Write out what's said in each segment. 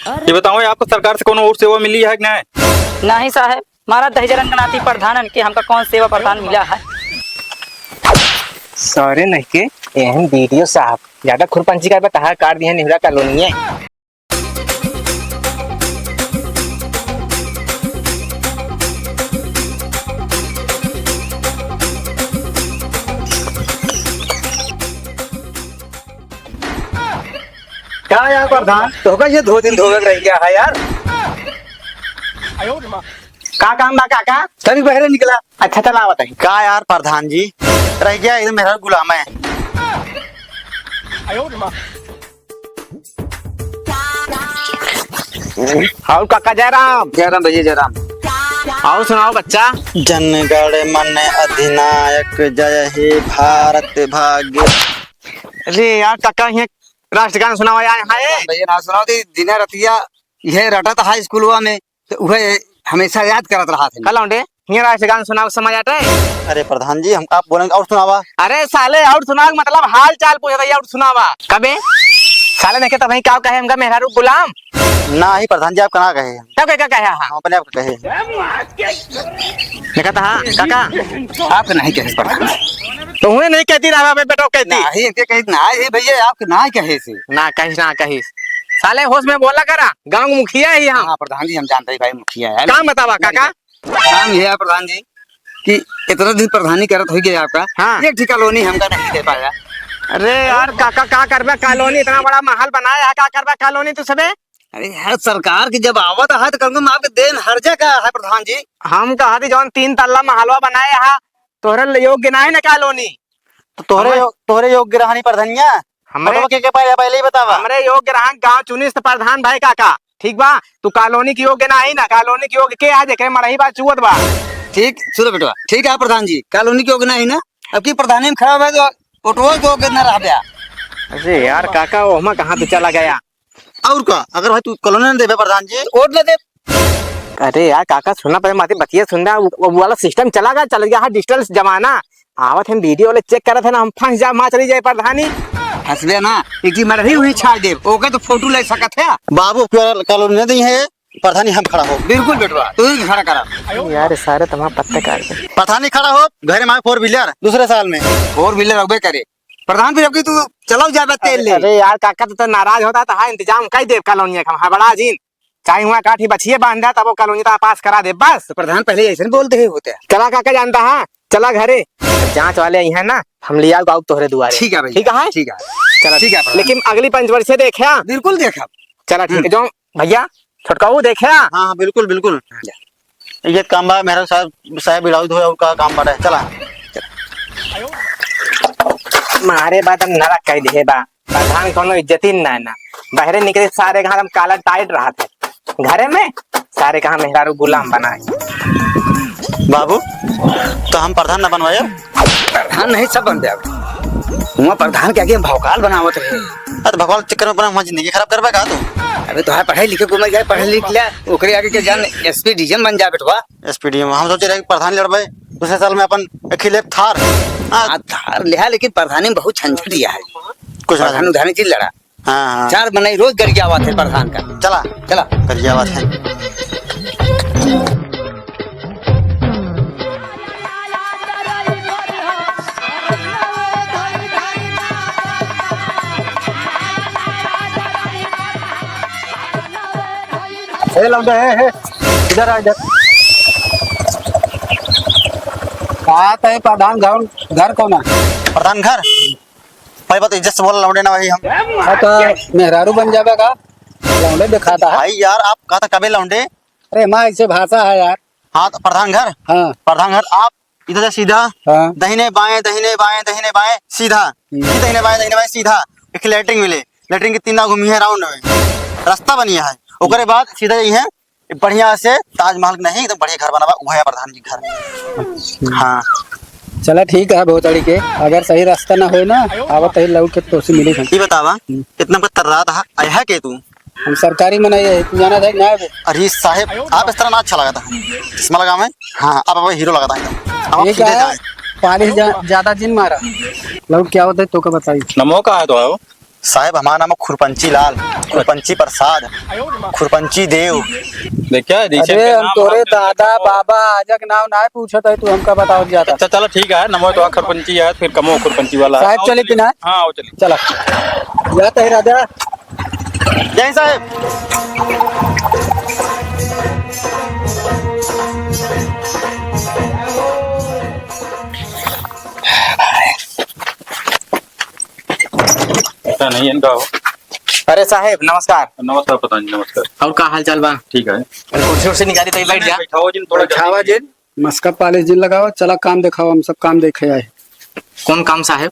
ये बताओ आपको सरकार से कौन और सेवा मिली है कि नहीं? नहीं साहब, हमारा दहेजरन गणाती प्रधान के हमका कौन सेवा प्रधान मिला है। सॉरी नहीं के एहन वीडियो साहब ज्यादा खुरपंची का बता काट दिया निहरा कॉलोनी है। क्या यार प्रधान तो का ये 2 दिन धोवे रह गया है यार। का काम बा काका? तभी बहरे निकला। अच्छा चला बताई। का यार प्रधान जी रह गया इधर मेरा गुलाम है। और काका जयराम भैया जयराम। और सुनाओ बच्चा। जनगण मन अधिनायक जय हे भारत भाग्य। अरे यार काका ये राष्ट्रगान सुनावा आए हैं। भैया ना सुनाओ दी दिन रतिया ये रटत हाई स्कूलवा में तो वह हमेशा याद करत रहा था। कल लौंडे ये राष्ट्रगान सुनाओ समझ आता है। अरे प्रधान जी हम आप बोलेंगे और सुनावा। अरे साले और सुनाओ मतलब हाल चाल पूछा था और सुनावा कबे साले ने के तब क्या कहे हमका मेहरारू गुलाम ना ही प्रधान जी आप कहाँ कहे तब क्या कहे हां हम अपने आप कहे देखा था काका आप नहीं कहे प्रधान तो हुए नहीं कहती रहा बेटो कहती नहीं इनके कहे ना ये भैया आप ना कहे से ना कहिस साले होश में बोला करा गांव मुखिया ही हम। हाँ प्रधान जी हम जानते हैं भाई मुखिया है। काम बतावा काका। काम ये है प्रधान जी कि इतना दिन प्रधानी करत हो गया आपका। हाँ। एक ठीक कॉलोनी हमका नहीं दे पाया। अरे यार काका का करबे कॉलोनी इतना बड़ा महल बनाया है का करबे कॉलोनी तू सबे। अरे यार सरकार की जब आवत है तो कम आपके देन हर्जा का है प्रधान जी। हम कहा थी जौन 3 तल्ला महलवा बनाया है तोहरे योग्य ना है ना कॉलोनी। तो तोहरे योग्य रहनी प्रधानिया हमरे के पाया पहले ही बतावा। हमरे योग्य रहा गांव चुनिस प्रधान भाई काका ठीक बा। तू कॉलोनी की योग्य ना है ना कॉलोनी की योग्य के आज के मरही बात चुवत बा। ठीक सुनो बेटवा ठीक है प्रधान जी कॉलोनी की योग्य नहीं ना अब की प्रधानी में खराब है तो ओटो तो योग्य ना रह गया। अरे यार काका वो हम कहाँ तो चला गया। और का अगर भाई तू कॉलोनी न देबे प्रधान जी वोट न दे। अरे यार काका सुनना पड़े माती बतिया सुन रहा वो वाला सिस्टम चल गया डिजिटल जमाना आवत हम वीडियो वाले चेक करत है ना हम फंस जा मां चली जाए प्रधानी हंसबे ना एक मरही हुई छाड़ दे ओके तो फोटो ले सकत है बाबू कॉलोनी न दी है प्रधानी हम खड़ा हो। बिल्कुल बेटवा तू ही खड़ा करा। यार सारे तुम्हारा पत्ते काट दे प्रधानी खड़ा हो घर में 4 व्हीलर दूसरे साल में 4 व्हीलर अबे करे प्रधान फिर अब तू चलाओ ज्यादा तेल ले। अरे यार काका तो नाराज होता था हाँ इंतजाम कर दे कॉलोनी का हाँ बड़ा जीन चाहे हुआ काठी बचिए बांधा तब वो कॉलोनी का पास करा दे बस। प्रधान पहले ऐसे बोलते ही होते हैं। चला काका जानता है चला घरे जांच वाले यहाँ ना हम लिया गाँव तोहरे दुआरे। ठीक है भाई ठीक है ठीक है चला ठीक है लेकिन अगली पंचवर्षीय देखा बिल्कुल देखा। चला ठीक है जो भैया छोटकाऊ देखा। हाँ बिल्कुल बिल्कुल ये काम बा मेरा साहब बिड़ाऊ धोया का काम बड़ा है। चला मारे बात हम नरक कह दिए बा प्रधान कोनो इज्जती ना ना बहरे निकले सारे कहा हम काला टाइट रहा थे घरे में सारे कहा मेहरारू गुलाम बनाए। बाबू तो हम प्रधान न बनवाए प्रधान नहीं सब बनते अब प्रधान के आगे भौकाल बनावत रहे। अरे भगवान चक्कर में बना जिंदगी खराब करवा का तू। अबे तो है पढ़ाई लिखे को मैं जाए पढ़ लिख लिया ओकरे आगे के जान एसपी डीएम बन जा बेटवा। एसपी डीएम हम सोचे रहे प्रधान लड़बे दूसरे साल में अपन अखिल एक थार थार लिया लेकिन प्रधानी में बहुत झंझट दिया है कुछ प्रधान उधार चीज लड़ा। हाँ 4 महीने रोज गरिया आवा थे प्रधान का। चला चला गरिया आवा थे। इधर आ इधर बात है प्रधान घर कौन है? प्रधान घर भाई बात इज्जत से बोल लौंडे ना भाई हम तो मेहरारू बन जावे का लौंडे दिखाता है। भाई यार आप कहा था कबे लौंडे। अरे माँ ऐसे भाषा है यार। हाँ तो प्रधान घर हाँ प्रधान घर आप इधर से सीधा हाँ दहीने बाएं सीधा दहीने बाएं सीधा एक लेटरिंग मिले लेटरिंग की 3 घूमी है राउंड में रास्ता बनी है ओकरे बाद सीधा यही है बढ़िया से ताजमहल नहीं एकदम बढ़िया घर बना हुआ है प्रधान जी घर। हाँ चला ठीक है बहुत तरीके अगर सही रास्ता ना हो ना आवत ही लौट के तो से मिली ये बतावा इतना का तर रहा था आया के तू हम सरकारी में नहीं है तू जाना था ना। अरे साहब आप इस तरह ना अच्छा लगा था चश्मा लगा मैं। हाँ अब हीरो लगा था ये क्या है पानी ज्यादा जिन मारा लौट क्या होता है तो का बताइए नमो का है तो साहब हमारा नाम है खुरपंची लाल, खुरपंची प्रसाद, खुरपंची देव। देखिए अरे हम तोरे दादा बाबा आजक नाव ना पूछत है, तू हमका बताओ जाता। अच्छा चलो ठीक है, नमो तो खरपंची है, फिर कमो खुरपंची वाला है। साहब चले कि ना? हाँ आओ चलिए। चला जाता है राजा। जय साहब। अच्छा नहीं इनका हो। अरे साहेब नमस्कार। नमस्कार प्रधान जी, नमस्कार। और का हाल चाल बा? ठीक है। कुर्सी उर्सी निकाली तो बैठ जा। बैठाओ जिन थोड़ा खावा जल्दी। जिन मस्का पालिश जिन लगाओ, चला काम दिखाओ, हम सब काम देखे आए। कौन काम साहेब?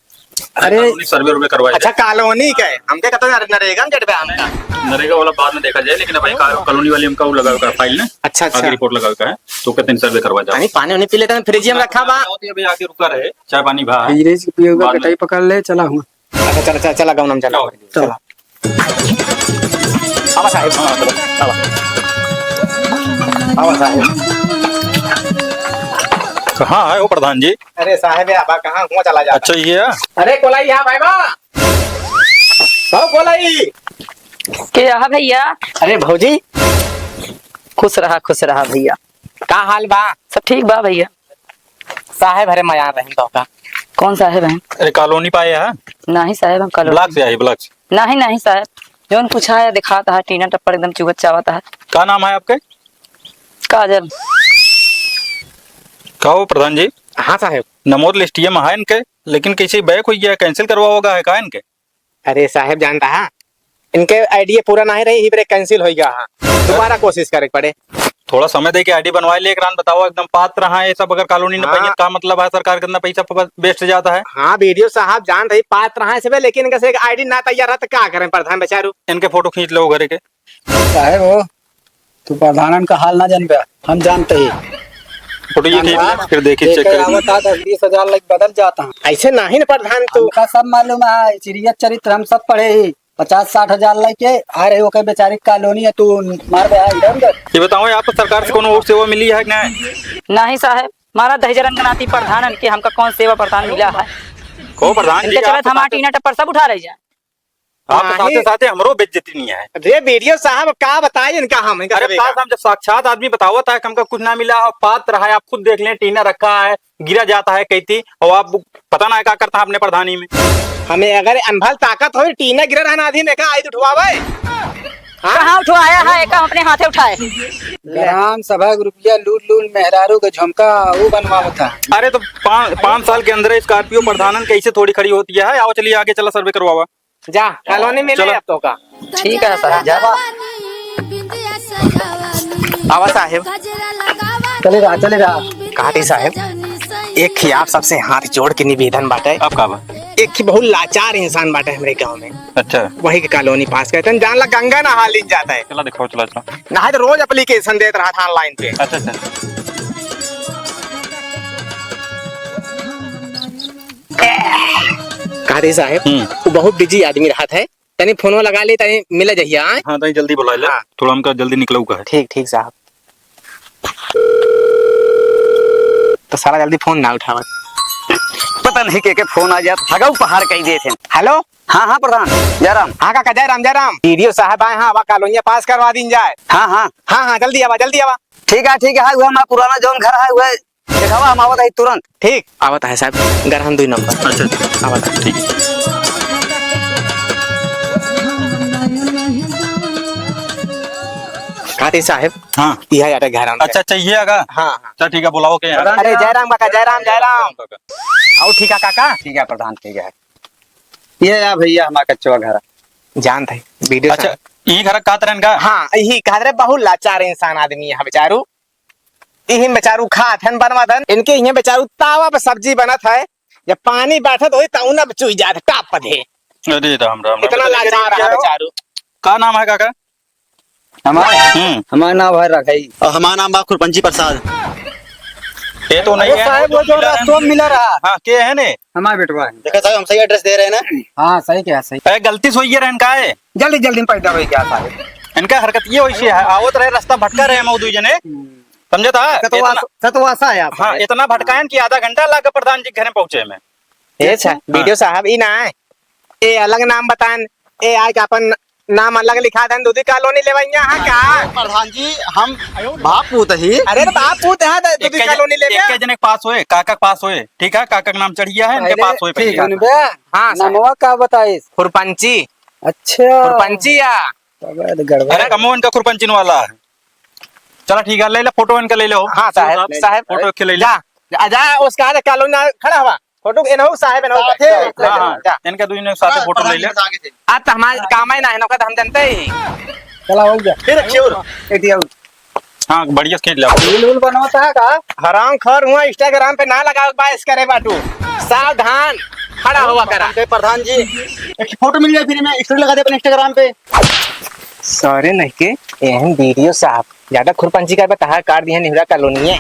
अरे सर्वे वर्वे करवाए। अच्छा कॉलोनी का है, हमके कहते हैं नरेगा जट पे हमका। नरेगा वाला बाद में देखा जाए, लेकिन भाई कॉलोनी वाले हमका वो लगा हुआ है फाइल ने। अच्छा आगे अच्छा। रिपोर्ट लगा हुआ है, तो कहते हैं सर्वे करवा जाओ। पानी पानी उन्हें पी लेते हैं, फ्रिज में रखा बा। अभी आगे रुका रहे, चाय पानी भा। धीरे से पियोगा, बाद में। कटाई पकड़ ले, चला हूँ। अच्छा चला चला चला गाँव चला चलो। चला। आवा साहेब। हाँ चलो। आवा आवा साहेब। कहाँ है वो प्रधान जी? अरे साहेब आबा कहाँ हुआ चला जा। अच्छा ये है। अरे कोलाई यहाँ भाई बा। कोलाई। क्या है भैया? अरे भौजी खुश रहा भैया। का हाल बा? सब ठीक बा भैया। साहेब अरे मैं यहाँ रहता हूँ। कौन साहेब हैं? अरे कॉलोनी पाए है, नहीं साहेब, हम कल ब्लॉक से आई, ब्लॉक से। नहीं साहेब, जोन पूछा है दिखाता है, टीना टप्पर एकदम चुगत चावता है। क्या नाम है आपके? काजल। कहो प्रधान जी। हाँ साहेब। नमोद लिस्टिया में है इनके, लेकिन किसी बैक हुई है, कैंसिल करवा होगा है का इनके? अरे साहेब जानता है इनके आइडिया पूरा नहीं रही, ब्रेक कैंसिल हो गया है, दोबारा कोशिश करे पड़े। थोड़ा समय दे के आईडी बनवा ले, एकरान बताओ एकदम पात्र है ये सब। अगर कॉलोनी ने हाँ। पाई का मतलब है सरकार कितना पैसा वेस्ट जाता है। हाँ वीडियो साहब जान रही पात्र है सब, लेकिन इनका से आईडी ना तैयार है तो क्या करें प्रधान बेचारू। इनके फोटो खींच लो घर के। साहेब हो तू प्रधानन का हाल ना जान पाया, हम जानते ही। फोटो ये खींच ले, फिर देखिए चेक देखे कर। आवत आत 20,000 लाख बदल जाता है। ऐसे नहीं ना प्रधान तू। हमका सब मालूम है, चिड़िया चरित्र हम सब पढ़े ही। 50-60 हजार लेके आ रहे हो के बेचारी कॉलोनी है, तू मार दे इधर उधर। ये बताओ यहाँ पर सरकार से कोनो और सेवा मिली है कि नहीं? नहीं साहेब, हमारा दहेजरन गनाती प्रधान के हमका कौन सेवा प्रधान मिला है? को प्रधान जी इनके चलत हमारा टीना टप्पर सब उठा रही जाए। आप नहीं। साथे साथे हमरो बेइज्जती नहीं है। अरे वीडियो साहब का बताइए इनका हम इनका अरे सभी साहब का। हम जब साक्षात आदमी बतावत है कि हमका कुछ ना मिला, पात्र है, आप खुद देख लें, टीना रखा है, गिरा जाता है कहती, और आप पता ना क्या करता है अपने प्रधानी में। हमें अगर अनभल ताकत हो टीना गिरा रहना आधी में का आई उठवावे। कहाँ उठवाया है? एक हम अपने हाथे उठाए। ग्राम सभा रुपया लूट लूट मेहरारू का झुमका वो बनवावत था। अरे तो 5 साल के अंदर स्कॉर्पियो प्रधानन कैसे थोड़ी खड़ी होती है? आओ चलिए आगे चला सर्वे करवावा। जा कॉलोनी में ले चलो। अब तो का। ठीक है साहब, जावा। आवा साहेब। चलेगा कहाती साहेब एक ही आप सबसे हाथ जोड़ के निवेदन बाटे। आप कहा? एक ही बहुत लाचार इंसान बाटे हमारे गांव में, अच्छा वही के कॉलोनी पास कहते हैं जान ला गंगा नहा लीन जाता है। चला दिखाओ, चला चला। नहा तो रोज एप्लीकेशन देते रहा था ऑनलाइन पे। अच्छा अच्छा। कहाती साहेब वो बहुत बिजी आदमी रहा था, तनी फोन लगा ली तनी मिले जाइए। हाँ तो जल्दी बुला ले, हाँ। थोड़ा हमका जल्दी निकलऊ का है। ठीक ठीक साहब। तो सारा जल्दी फोन ना उठावत। पता नहीं के फोन आ जाए तो हगाऊ पहाड़ कही दे थे। हेलो। हाँ प्रधान जयराम। हाँ काका जयराम वीडियो साहब आए। हाँ आवा कॉलोनी पास करवा दी जाए। हाँ हाँ जल्दी आवा जल्दी आवा। ठीक है हुआ हमारा पुराना जौन घर है हुआ दिखावा, हम आवत है तुरंत। ठीक आवत है साहब, गरहन 2 नंबर। अच्छा आवत है। ठीक है। कहाती साहब हाँ यह यार घर अच्छा चाहिए आगा। हाँ हाँ। अच्छा ठीक है, बुलाओ के यहाँ। अरे जयराम काका जयराम। आओ ठीक है काका। ठीक है प्रधान, ठीक है। ये या भैया हमारा कच्चा घर है। जान थे वीडियो अच्छा ये घर का तरन का? हाँ यही कह रहे बहुत लाचार इंसान आदमी है बेचारू। यही बेचारू खात हन बनवादन इनके यहाँ बेचारू तावा पे सब्जी बनत है, जब पानी बैठत हो ताऊ ना चुई जात टाप पधे। अरे राम राम। इतना लाचार है बेचारू। का नाम है काका? हमारा नाम है रखाई। और हमारा नाम बा खुरपंची प्रसाद। ये तो नहीं है साहेब वो जो रास्तों में मिला रहा हाँ के है ने? हमारा बेटवा है। देखा साहब हम सही एड्रेस दे रहे हैं ना। हाँ सही क्या सही। ए, गलती से हुई है इनका है। जल्दी पैदा हो गया साहेब। इनका हरकत ये वैसी है, आवत रहे रास्ता भटका रहे मऊ जने, समझे था? सतवासा है आप। हाँ इतना भटकायन कि आधा घंटा लगा प्रधान जी घर में पहुंचे में। ये वीडियो साहब ई ना है, ये अलग नाम बतान ए आज अपन नाम अलग लिखा था दूधी कॉलोनी लेवैया हाँ का प्रधान जी हम बाप पूत ही अरे तो बाप पूत है दूधी कॉलोनी लेवैया एक जने के पास होए काका के पास होए ठीक है काका का नाम चढ़ गया है इनके पास होए ठीक पहले। है बे हाँ साहब। नमवा का बताइस खुरपंची अच्छा खुरपंची या तब गड़बड़ अरे कमो इनका खुरपंचिन वाला है। चलो ठीक है ले लो फोटो इनका ले लो। हाँ साहब साहब फोटो के ले लो। जा जा उसका कॉलोनी खड़ा हुआ फोटो एनहु साहब एनहु हाँ हाँ इनका दूसरे ने साथ फोटो ले ले। आज तो हमारे काम ही ना है नौका हम जानते ही चला हो गया फिर रखिए एटीएम हाँ बढ़िया से खींच लो। रील बनवाता है का हराम खर हुआ इंस्टाग्राम पे ना लगाओ बाइस करे बाटू सावधान खड़ा हुआ करा प्रधान जी एक फोटो मिल जाए फिर मैं स्टोरी लगा दे अपने इंस्टाग्राम पे। सॉरी नहीं के एहन वीडियो साहब ज्यादा खुरपंची का बता काट दिया निहुरा कॉलोनी है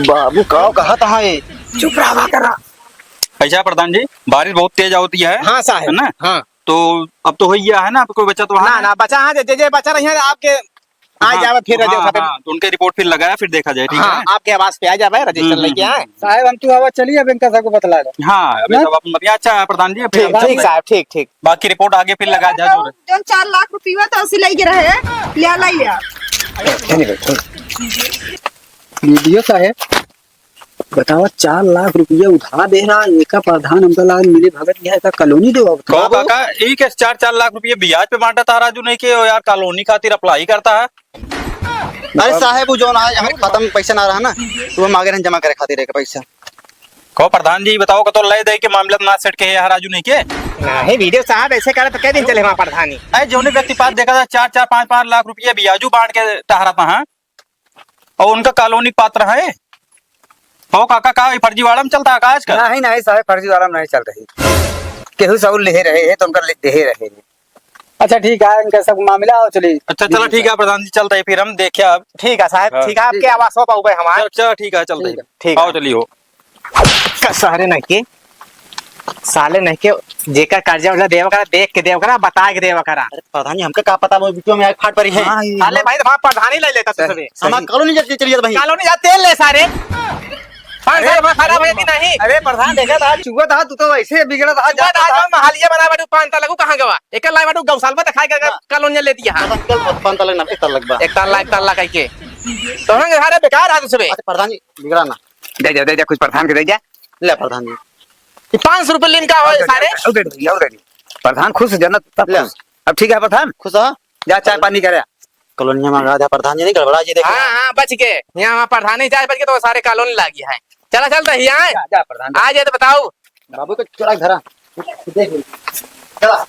बाबू का कहा था ये चुप रहा करा ऐसा है प्रधान जी बारिश बहुत तेज होती है। हाँ है साहब ना हाँ तो अब तो हो ही गया है ना अब कोई बच्चा तो वहाँ ना ना बचा हाँ जे बचा रही है आपके आ जावे फिर हाँ, रजिस्टर हाँ, तो उनके रिपोर्ट फिर लगाया फिर देखा जाए ठीक हाँ है। आपके आवाज पे आ जावे रजिस्टर लेके आए साहब हम तू हवा चलिए बैंक का सबको बतला दे हाँ अभी सब अपन बढ़िया अच्छा है प्रधान जी फिर ठीक हम ठीक सब- साहब ठीक ठीक बाकी रिपोर्ट आगे फिर लगा जाए जो जो 4 लाख रुपया तो उसी लगे रहे लिया लिया वीडियो साहब बताओ 4 लाख रुपया उठा दे रहा है एक प्रधान हमका लाल मिले भगत गया है कॉलोनी दो कहो काका एक 4-4 लाख रुपए ब्याज पे बांटा था राजू नहीं के यार कॉलोनी खातिर अप्लाई करता है। अरे साहब वो जो ना हमारे खाता में पैसा ना रहा ना तो हम आगे नहीं जमा करे खातिर रहेगा पैसा। कहो प्रधान जी बताओ तो लय दे के मामला ना सेट के है राजू नहीं के नहीं वीडियो साहब ऐसे करे तो कै दिन चले वहाँ प्रधानी अरे जो व्यक्ति पास देखा था 4-4 5-5 लाख रुपया ब्याजू बांट के टहरा था हाँ? और उनका कॉलोनी पात्र है हो काका का फर्जीवाड़ा में चलता है का आजकल। नहीं नहीं साहब फर्जी वाला नहीं चल रही केहू सब ले रहे हैं तो उनका ले रहे हैं अच्छा ठीक है इनका सब मामला हो चलिए अच्छा चलो ठीक है प्रधान जी चलता है फिर हम देखे अब। ठीक है साहब ठीक है आपके आवाज हो पाऊगे हमारे चलो ठीक है चलता है ठीक आओ चलिए हो। सारे नहीं के साले नहीं के जेकर कर्जा उर्जा देव करा देख के देव करा बता के देव करा अरे प्रधान जी हमका क्या पता वो वीडियो में आग फाट पड़ी है। साले भाई तो वहाँ प्रधानी ले लेता तू सबे हमारा कॉलोनी जाती चलिए भाई। कॉलोनी जा तेल ले सारे 5 साल में खराब है कि नहीं अरे प्रधान देखा था चुआ था तू तो वैसे बिगड़ा था जब आज हम महालिया बना बाटू 5 ताला को कहां गवा एक लाई बाटू गौशाल में दिखाई कर कॉलोनी ले दिया हां प्रधान कल 5 तलक ना 1 तलक बा। एक ताला कह के तो हम सारे बेकार आ सबे अच्छा प्रधान जी बिगड़ा ना दे कुछ प्रधान के दे जा ले प्रधान जी 500 रुपए लेन का हो सारे प्रधान खुश जनत तब ले। खुश। अब ठीक है प्रधान खुश है जा चाय पानी करे कॉलोनी में आ गया प्रधान जी नहीं गड़बड़ा जी देखो। हां बच के यहां प्रधानी जाए बच के तो सारे कॉलोनी लागी है चला चलता ही आए जा प्रधान आ जाए तो बताओ बाबू को चुरा के धरा देख चला